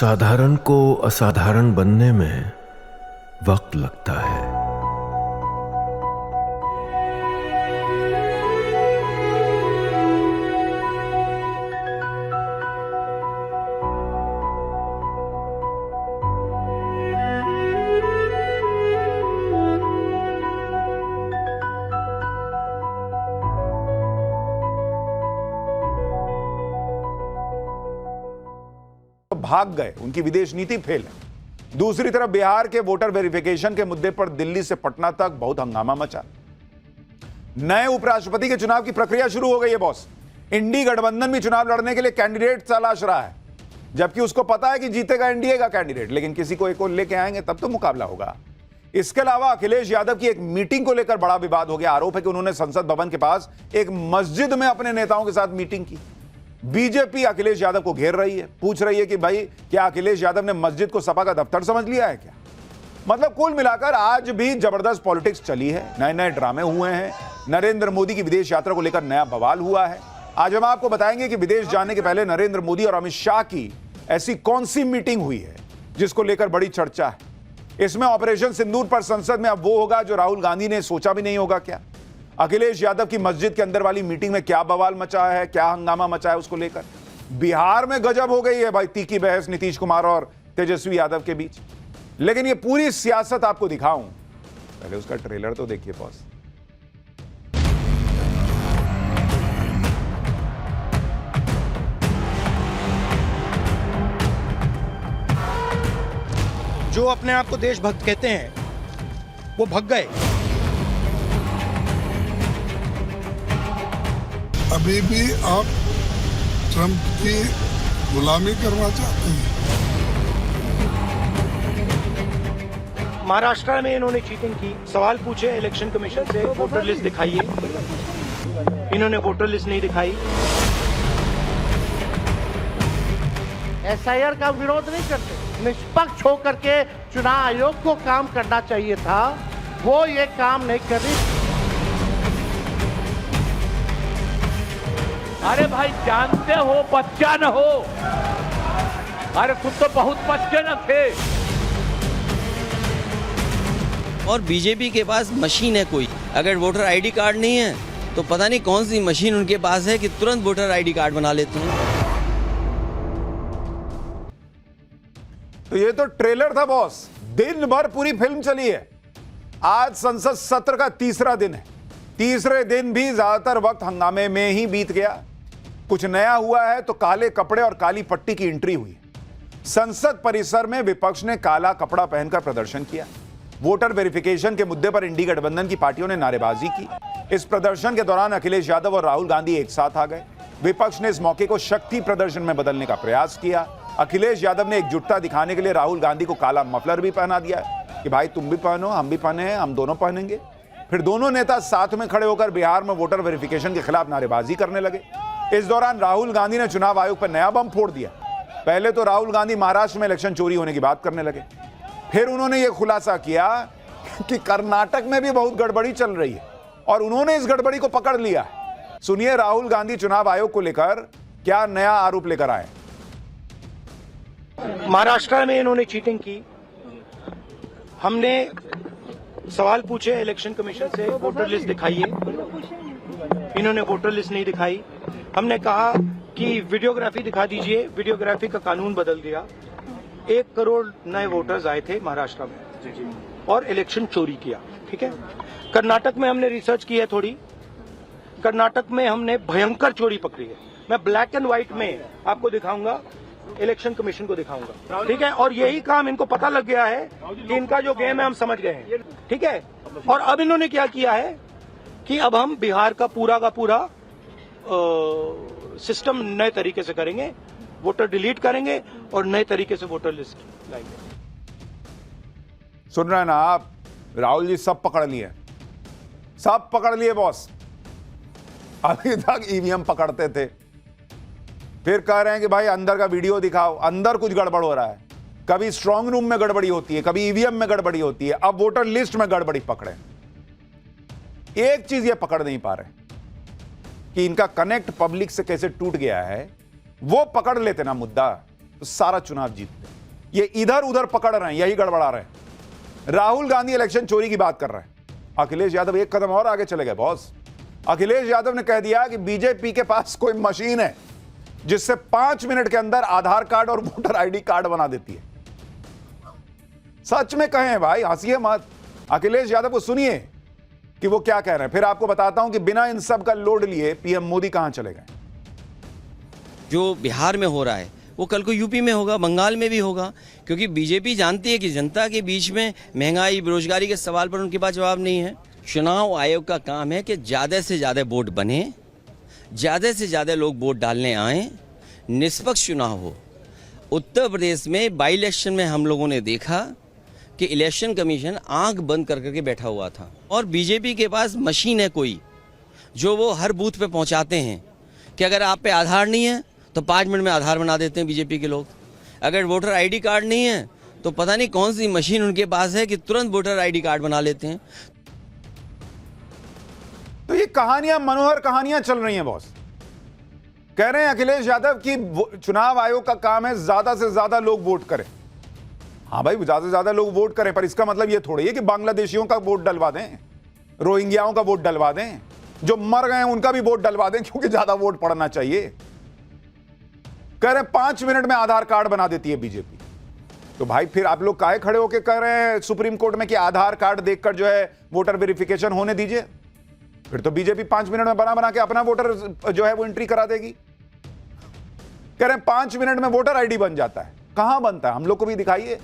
साधारण को असाधारण बनने में वक्त लगता है। भाग गए, उनकी विदेश नीति फेल है। दूसरी तरफ बिहार के वोटर वेरिफिकेशन के मुद्दे पर दिल्ली से पटना तक बहुत हंगामा मचा। नए उपराष्ट्रपति के चुनाव की प्रक्रिया शुरू हो गई है बॉस। इंडी गठबंधन भी चुनाव लड़ने के लिए कैंडिडेट तलाश रहा है, जबकि उसको पता है कि जीतेगा एनडीए का कैंडिडेट, लेकिन किसी को एक और लेके आएंगे तब तो मुकाबला होगा। इसके अलावा अखिलेश यादव की एक मीटिंग को लेकर बड़ा विवाद हो गया। आरोप है कि उन्होंने संसद भवन के पास एक मस्जिद में अपने नेताओं के साथ मीटिंग की। बीजेपी अखिलेश यादव को घेर रही है, पूछ रही है कि भाई क्या अखिलेश यादव ने मस्जिद को सपा का दफ्तर समझ लिया है क्या। मतलब कुल मिलाकर आज भी जबरदस्त पॉलिटिक्स चली है, नए नए ड्रामे हुए हैं। नरेंद्र मोदी की विदेश यात्रा को लेकर नया बवाल हुआ है। आज हम आपको बताएंगे कि विदेश जाने के पहले नरेंद्र मोदी और अमित शाह की ऐसी कौन सी मीटिंग हुई है जिसको लेकर बड़ी चर्चा है। इसमें ऑपरेशन सिंदूर पर संसद में अब वो होगा जो राहुल गांधी ने सोचा भी नहीं होगा क्या। अखिलेश यादव की मस्जिद के अंदर वाली मीटिंग में क्या बवाल मचा है, क्या हंगामा मचा है, उसको लेकर बिहार में गजब हो गई है भाई, तीखी बहस नीतीश कुमार और तेजस्वी यादव के बीच। लेकिन ये पूरी सियासत आपको दिखाऊं, पहले उसका ट्रेलर तो देखिए बॉस। जो अपने आप को देशभक्त कहते हैं वो भग गए। अभी भी आप ट्रंप की गुलामी करना चाहते हैं। महाराष्ट्र में इन्होंने चीटिंग की, सवाल पूछे इलेक्शन कमीशन से, वोटर लिस्ट दिखाइए, इन्होंने वोटर लिस्ट नहीं दिखाई। एसआईआर का विरोध नहीं करते, निष्पक्ष होकर के चुनाव आयोग को काम करना चाहिए था, वो ये काम नहीं कर रही। अरे भाई जानते हो बच्चा न हो, अरे तुम तो बहुत बच्चे न थे। और बीजेपी के पास मशीन है कोई, अगर वोटर आईडी कार्ड नहीं है तो पता नहीं कौन सी मशीन उनके पास है कि तुरंत वोटर आईडी कार्ड बना लेते हैं। तो ये तो ट्रेलर था बॉस, दिन भर पूरी फिल्म चली है। आज संसद सत्र का तीसरा दिन है। तीसरे दिन भी ज्यादातर वक्त हंगामे में ही बीत गया। कुछ नया हुआ है तो काले कपड़े और काली पट्टी की एंट्री हुई। संसद परिसर में विपक्ष ने काला कपड़ा पहनकर प्रदर्शन किया। वोटर वेरिफिकेशन के मुद्दे पर इंडी गठबंधन की पार्टियों ने नारेबाजी की। इस प्रदर्शन के दौरान अखिलेश यादव और राहुल गांधी एक साथ आ गए। विपक्ष ने इस मौके को शक्ति प्रदर्शन में बदलने का प्रयास किया। अखिलेश यादव ने एकजुटता दिखाने के लिए राहुल गांधी को काला मफलर भी पहना दिया कि भाई तुम भी पहनो, हम भी पहने हैं, हम दोनों पहनेंगे। फिर दोनों नेता साथ में खड़े होकर बिहार में वोटर वेरिफिकेशन के खिलाफ नारेबाजी करने लगे। इस दौरान राहुल गांधी ने चुनाव आयोग पर नया बम फोड़ दिया। पहले तो राहुल गांधी महाराष्ट्र में इलेक्शन चोरी होने की बात करने लगे, फिर उन्होंने यह खुलासा किया कि कर्नाटक में भी बहुत गड़बड़ी चल रही है और उन्होंने इस गड़बड़ी को पकड़ लिया। सुनिए राहुल गांधी चुनाव आयोग को लेकर क्या नया आरोप लेकर आए। महाराष्ट्र में इन्होंने चीटिंग की, हमने सवाल पूछे इलेक्शन कमीशन से, वोटर लिस्ट दिखाइए, इन्होंने वोटर लिस्ट नहीं दिखाई। हमने कहा कि वीडियोग्राफी दिखा दीजिए, वीडियोग्राफी का कानून बदल दिया। 1 करोड़ नए वोटर्स आए थे महाराष्ट्र में और इलेक्शन चोरी किया। ठीक है, कर्नाटक में हमने रिसर्च की है थोड़ी, कर्नाटक में हमने भयंकर चोरी पकड़ी है। मैं ब्लैक एंड व्हाइट में आपको दिखाऊंगा, इलेक्शन कमीशन को दिखाऊंगा। ठीक है, और यही काम इनको पता लग गया है कि इनका जो गेम है हम समझ गए हैं। ठीक है, और अब इन्होंने क्या किया है कि अब हम बिहार का पूरा सिस्टम नए तरीके से करेंगे, वोटर डिलीट करेंगे और नए तरीके से वोटर लिस्ट लाएंगे। सुन रहे हैं ना आप, राहुल जी सब पकड़ लिए, सब पकड़ लिए बॉस। अभी तक ईवीएम पकड़ते थे, फिर कह रहे हैं कि भाई अंदर का वीडियो दिखाओ, अंदर कुछ गड़बड़ हो रहा है। कभी स्ट्रांग रूम में गड़बड़ी होती है, कभी ईवीएम में गड़बड़ी होती है, अब वोटर लिस्ट में गड़बड़ी पकड़े। एक चीज ये पकड़ नहीं पा रहे कि इनका कनेक्ट पब्लिक से कैसे टूट गया है। वो पकड़ लेते ना मुद्दा तो सारा चुनाव जीतते हैं। ये इधर उधर पकड़ रहे हैं, यही गड़बड़ा रहे हैं। राहुल गांधी इलेक्शन चोरी की बात कर रहे हैं, अखिलेश यादव एक कदम और आगे चले गए बॉस। अखिलेश यादव ने कह दिया कि बीजेपी के पास कोई मशीन है जिससे 5 मिनट के अंदर आधार कार्ड और वोटर आईडी कार्ड बना देती है। सच में कहें भाई, हंसिए मत। अखिलेश यादव को सुनिए कि वो क्या कह रहे हैं, फिर आपको बताता हूं कि बिना इन सब का लोड लिए पीएम मोदी कहां चले गए। जो बिहार में हो रहा है वो कल को यूपी में होगा, बंगाल में भी होगा, क्योंकि बीजेपी जानती है कि जनता के बीच में महंगाई, बेरोजगारी के सवाल पर उनके पास जवाब नहीं है। चुनाव आयोग का काम है कि ज़्यादा से ज़्यादा वोट बने, ज़्यादा से ज़्यादा लोग वोट डालने आएँ, निष्पक्ष चुनाव हो। उत्तर प्रदेश में बाई इलेक्शन में हम लोगों ने देखा कि इलेक्शन कमीशन आंख बंद कर करके बैठा हुआ था, और बीजेपी के पास मशीन है कोई जो वो हर बूथ पे पहुंचाते हैं कि अगर आप पे आधार नहीं है तो 5 मिनट में आधार बना देते हैं बीजेपी के लोग। अगर वोटर आईडी कार्ड नहीं है तो पता नहीं कौन सी मशीन उनके पास है कि तुरंत वोटर आईडी कार्ड बना लेते हैं। तो ये कहानियां, मनोहर कहानियां चल रही हैं बॉस। कह रहे हैं अखिलेश यादव कि चुनाव आयोग का काम है ज्यादा से ज्यादा लोग वोट करें। हाँ भाई, ज्यादा से ज्यादा लोग वोट करें, पर इसका मतलब ये थोड़ी है कि बांग्लादेशियों का वोट डलवा दें, रोहिंग्याओं का वोट डलवा दें, जो मर गए हैं उनका भी वोट डलवा दें, क्योंकि ज्यादा वोट पड़ना चाहिए। कह रहे हैं 5 मिनट में आधार कार्ड बना देती है बीजेपी। तो भाई फिर आप लोग काहे खड़े होकर कह रहे हैं सुप्रीम कोर्ट में कि आधार कार्ड देखकर जो है वोटर वेरिफिकेशन होने दीजिए? फिर तो बीजेपी 5 मिनट में बना के अपना वोटर जो है वो एंट्री करा देगी। कह रहे हैं 5 मिनट में वोटर आईडी बन जाता है। कहां बनता है, हम लोग को भी दिखाइए,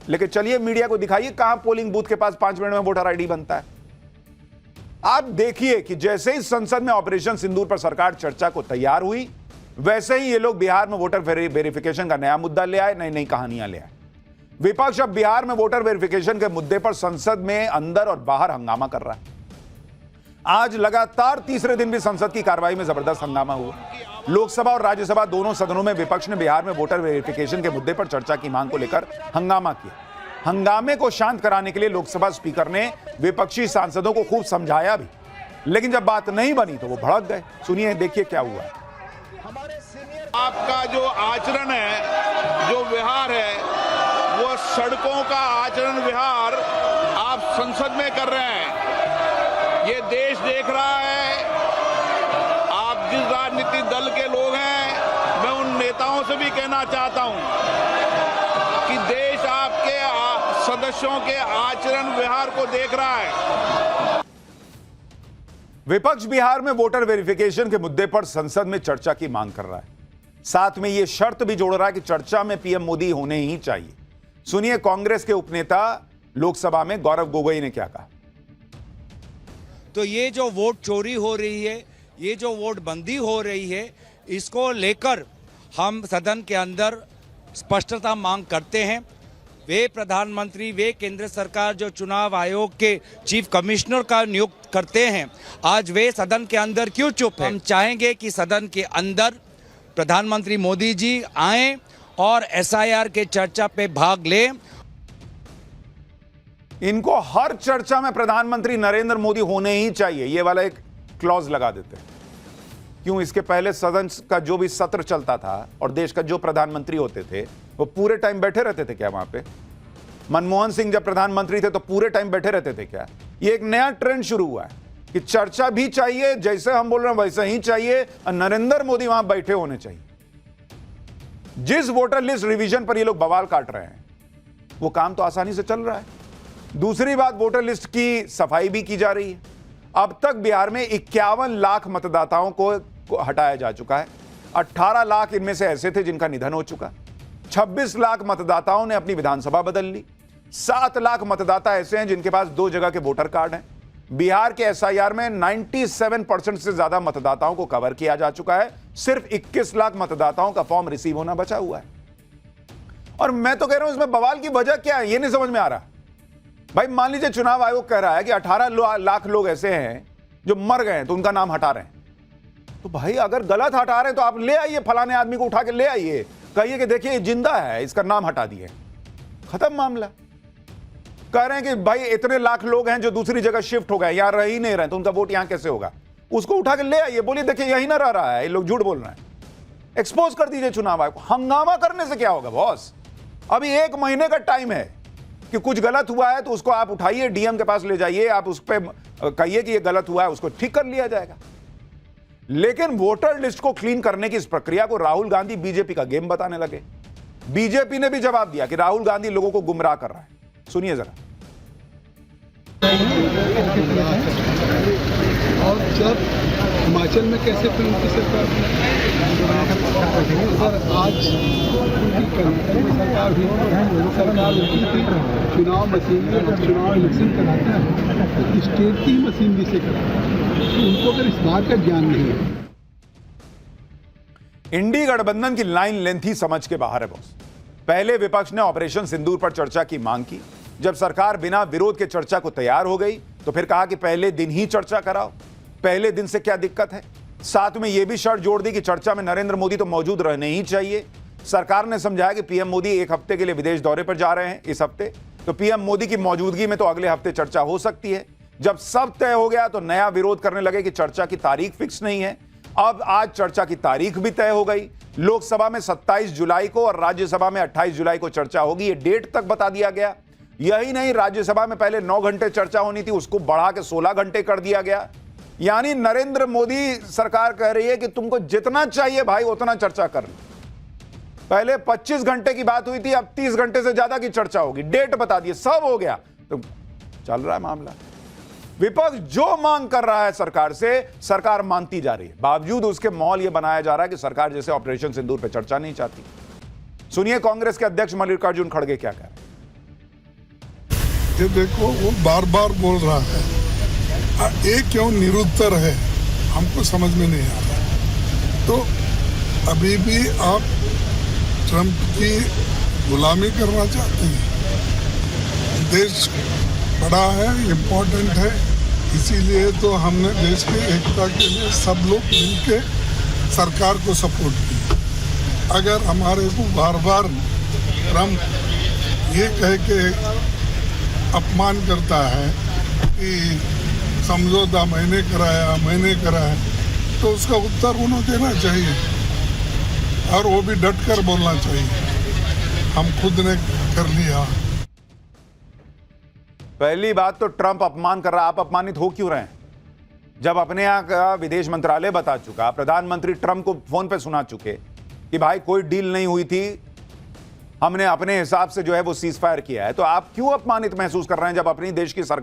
लेकिन चलिए मीडिया को दिखाइए कहां पोलिंग बूथ के पास 5 मिनट में वोटर आईडी बनता है। आप देखिए कि जैसे ही संसद में ऑपरेशन सिंदूर पर सरकार चर्चा को तैयार हुई, वैसे ही ये लोग बिहार में वोटर वेरिफिकेशन का नया मुद्दा ले आए, नई नई कहानियां ले आए। विपक्ष अब बिहार में वोटर वेरिफिकेशन के मुद्दे पर संसद में अंदर और बाहर हंगामा कर रहा है। आज लगातार तीसरे दिन भी संसद की कार्रवाई में जबरदस्त हंगामा हुआ। लोकसभा और राज्यसभा दोनों सदनों में विपक्ष ने बिहार में वोटर वेरिफिकेशन के मुद्दे पर चर्चा की मांग को लेकर हंगामा किया। हंगामे को शांत कराने के लिए लोकसभा स्पीकर ने विपक्षी सांसदों को खूब समझाया भी, लेकिन जब बात नहीं बनी तो वो भड़क गए। सुनिए, देखिए क्या हुआ। आपका जो आचरण है, जो व्यवहार है, वो सड़कों का आचरण व्यवहार आप संसद में कर रहे हैं। ये देश देख रहा है। आप जिस राजनीतिक दल के लोग हैं, मैं उन नेताओं से भी कहना चाहता हूं कि देश आपके सदस्यों के आचरण व्यवहार को देख रहा है। विपक्ष बिहार में वोटर वेरिफिकेशन के मुद्दे पर संसद में चर्चा की मांग कर रहा है। साथ में यह शर्त भी जोड़ रहा है कि चर्चा में पीएम मोदी होने ही चाहिए। सुनिए कांग्रेस के उपनेता लोकसभा में गौरव गोगोई ने क्या कहा। तो ये जो वोट चोरी हो रही है, ये जो वोट बंदी हो रही है, इसको लेकर हम सदन के अंदर स्पष्टता मांग करते हैं। वे प्रधानमंत्री, वे केंद्र सरकार जो चुनाव आयोग के चीफ कमिश्नर का नियुक्त करते हैं, आज वे सदन के अंदर क्यों चुप हैं? हम चाहेंगे कि सदन के अंदर प्रधानमंत्री मोदी जी आएं और एसआईआर के चर्चा पे भाग लें। इनको हर चर्चा में प्रधानमंत्री नरेंद्र मोदी होने ही चाहिए, ये वाला एक क्लॉज लगा देते हैं। क्यों? इसके पहले सदन का जो भी सत्र चलता था और देश का जो प्रधानमंत्री होते थे वो पूरे टाइम बैठे रहते थे क्या वहां पे? मनमोहन सिंह जब प्रधानमंत्री थे तो पूरे टाइम बैठे रहते थे क्या? ये एक नया ट्रेंड शुरू हुआ है कि चर्चा भी चाहिए, जैसे हम बोल रहे हैं वैसे ही चाहिए, और नरेंद्र मोदी वहां बैठे होने चाहिए। जिस वोटर लिस्ट रिवीजन पर ये लोग बवाल काट रहे हैं वो काम तो आसानी से चल रहा है। दूसरी बात, वोटर लिस्ट की सफाई भी की जा रही है। अब तक बिहार में 51 लाख मतदाताओं को हटाया जा चुका है। 18 लाख इनमें से ऐसे थे जिनका निधन हो चुका। 26 लाख मतदाताओं ने अपनी विधानसभा बदल ली। 7 लाख मतदाता ऐसे हैं जिनके पास 2 जगह के वोटर कार्ड हैं। बिहार के एसआईआर में 97% से ज्यादा मतदाताओं को कवर किया जा चुका है। सिर्फ 21 लाख मतदाताओं का फॉर्म रिसीव होना बचा हुआ है। और मैं तो कह रहा हूं इसमें बवाल की वजह क्या है ये नहीं समझ में आ रहा। भाई मान लीजिए चुनाव आयोग कह रहा है कि 18 लाख लोग ऐसे हैं जो मर गए हैं तो उनका नाम हटा रहे हैं। तो भाई अगर गलत हटा रहे हैं तो आप ले आइए, फलाने आदमी को उठा के ले आइए, कहिए कि देखिए जिंदा है, इसका नाम हटा दिए, खत्म मामला। कह रहे हैं कि भाई इतने लाख लोग हैं जो दूसरी जगह शिफ्ट हो गए, यहां रह ही नहीं रहे तो उनका वोट यहां कैसे होगा? उसको उठा के ले आइए, बोलिए देखिए यही ना रह रहा है, ये लोग झूठ बोल रहे हैं। एक्सपोज कर दीजिए चुनाव आयोग को। हंगामा करने से क्या होगा बॉस? अभी 1 महीने का टाइम है कि कुछ गलत हुआ है तो उसको आप उठाइए, डीएम के पास ले जाइए, आप उस पर कहिए कि ये गलत हुआ है, उसको ठीक कर लिया जाएगा। लेकिन वोटर लिस्ट को क्लीन करने की इस प्रक्रिया को राहुल गांधी बीजेपी का गेम बताने लगे। बीजेपी ने भी जवाब दिया कि राहुल गांधी लोगों को गुमराह कर रहा है। सुनिए जरा। और जब हिमाचल में कैसे फिल्म की सरकार अगर आज कर्नाटक में सरकार होती थी, चुनाव मशीनरी और चुनाव इलेक्शन कराते हैं तो स्टेट की मशीनरी से कराते हैं, तो उनको अगर इस बात का ज्ञान नहीं है। इंडी गठबंधन की लाइन लेंथ ही समझ के बाहर है बॉस। पहले विपक्ष ने ऑपरेशन सिंदूर पर चर्चा की मांग की। जब सरकार बिना विरोध के चर्चा को तैयार हो गई तो फिर कहा कि पहले दिन ही चर्चा कराओ। पहले दिन से क्या दिक्कत है? साथ में यह भी शर्त जोड़ दी कि चर्चा में नरेंद्र मोदी तो मौजूद रहने ही चाहिए। सरकार ने समझाया कि पीएम मोदी 1 हफ्ते के लिए विदेश दौरे पर जा रहे हैं इस हफ्ते, तो पीएम मोदी की मौजूदगी में तो अगले हफ्ते चर्चा हो सकती है। जब सब तय हो गया तो नया विरोध करने लगे कि चर्चा की तारीख फिक्स नहीं है। अब आज चर्चा की तारीख भी तय हो गई। लोकसभा में 27 जुलाई को और राज्यसभा में 28 जुलाई को चर्चा होगी, ये डेट तक बता दिया गया। यही नहीं, राज्यसभा में पहले 9 घंटे चर्चा होनी थी, उसको बढ़ा के 16 घंटे कर दिया गया। यानी नरेंद्र मोदी सरकार कह रही है कि तुमको जितना चाहिए भाई उतना चर्चा कर लो। पहले 25 घंटे की बात हुई थी, अब 30 घंटे से ज्यादा की चर्चा होगी। डेट बता दिए, सब हो गया, तो चल रहा है मामला। विपक्ष जो मांग कर रहा है सरकार से, सरकार मानती जा रही है। बावजूद उसके माहौल यह बनाया जा रहा है कि सरकार जैसे ऑपरेशन सिंदूर पर चर्चा नहीं चाहती। सुनिए कांग्रेस के अध्यक्ष मल्लिकार्जुन खड़गे क्या कह रहे हैं। ये देखो, वो बार बार बोल रहा है, ये क्यों निरुत्तर है, हमको समझ में नहीं आ रहा। तो अभी भी आप ट्रंप की गुलामी करना चाहते हैं। देश बड़ा है, इम्पोर्टेंट है, इसीलिए तो हमने देश की एकता के लिए सब लोग मिलके सरकार को सपोर्ट किया। अगर हमारे को बार बार ट्रंप ये कह के अपमान करता है कि समझौता मैंने कराया, तो उसका उत्तर उन्हें देना चाहिए और वो भी डट कर बोलना चाहिए, हम खुद ने कर लिया। पहली बात तो ट्रंप अपमान कर रहा, आप अपमानित हो क्यों रहे हैं? जब अपने यहां का विदेश मंत्रालय बता चुका, प्रधानमंत्री ट्रंप को फोन पे सुना चुके कि भाई कोई डील नहीं हुई थी, हमने अपने हिसाब से जो है वो सीज फायर किया है, तो आप क्यों अपमानित महसूस कर रहे हैं जब अपनी देश की सरकार